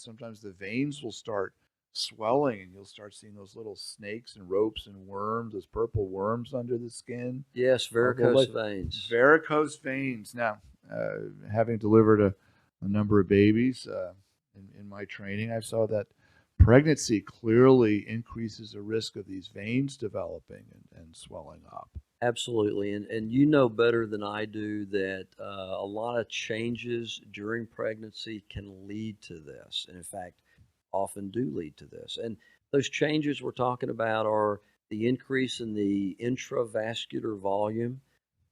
sometimes the veins will start swelling, and you'll start seeing those little snakes and ropes and worms, those purple worms under the skin Yes, of the varicose leg. veins. Varicose veins. Now, having delivered a number of babies in my training, I saw that pregnancy clearly increases the risk of these veins developing and swelling up. Absolutely, and you know better than I do that a lot of changes during pregnancy can lead to this, and in fact, often do lead to this. And those changes we're talking about are the increase in the intravascular volume,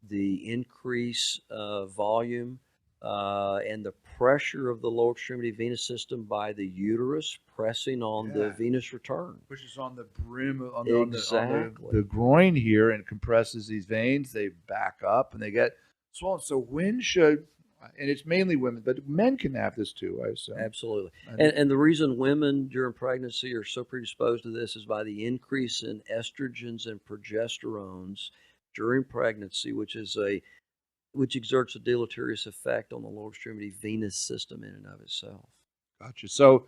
the increase volume, and the pressure of the lower extremity venous system by the uterus pressing on the Yeah, venous return. which is on the brim on the Exactly. groin here and compresses these veins. They back up and they get swollen. So when should, and it's mainly women, but men can have this too, I assume. Absolutely. And And the reason women during pregnancy are so predisposed to this is by the increase in estrogens and progesterones during pregnancy, which exerts a deleterious effect on the lower extremity venous system in and of itself. gotcha. So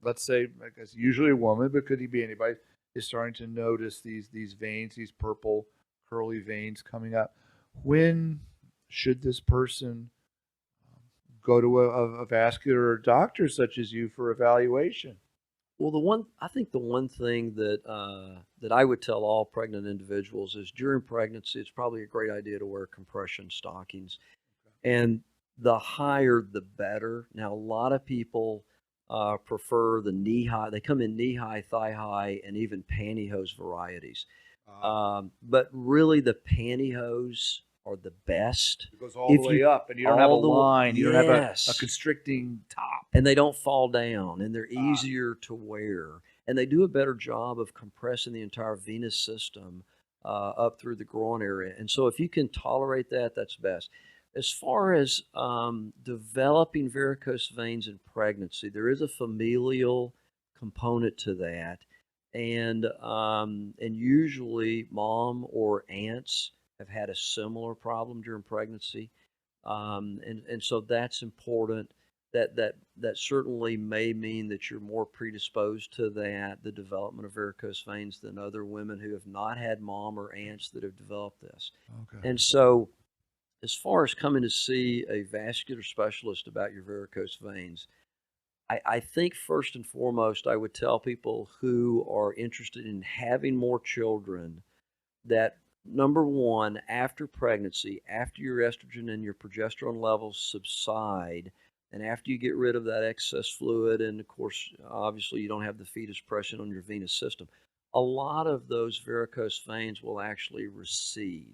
let's say, I guess usually a woman, but could he be anybody, is starting to notice these veins, these purple curly veins coming up. When should this person go to a vascular doctor such as you for evaluation? Well, I think the one thing that I would tell all pregnant individuals is during pregnancy, it's probably a great idea to wear compression stockings, and the higher the better. Now, a lot of people prefer the knee high. They come in knee high, thigh high, and even pantyhose varieties. Uh, But really, the pantyhose are the best. it goes all the If you way up, and you don't have a all the line. You don't have a yes, constricting top. and they don't fall down, and they're Uh, easier to wear, and they do a better job of compressing the entire venous system up through the groin area. And so, if you can tolerate that, that's best. As far as developing varicose veins in pregnancy, there is a familial component to that, and usually mom or aunts have had a similar problem during pregnancy, and so that's important. That certainly may mean that you're more predisposed to the development of varicose veins than other women who have not had mom or aunts that have developed this. okay. And so, as far as coming to see a vascular specialist about your varicose veins, I think first and foremost, I would tell people who are interested in having more children that number one, after pregnancy, after your estrogen and your progesterone levels subside, and after you get rid of that excess fluid, and of course, obviously, you don't have the fetus pressing on your venous system, a lot of those varicose veins will actually recede.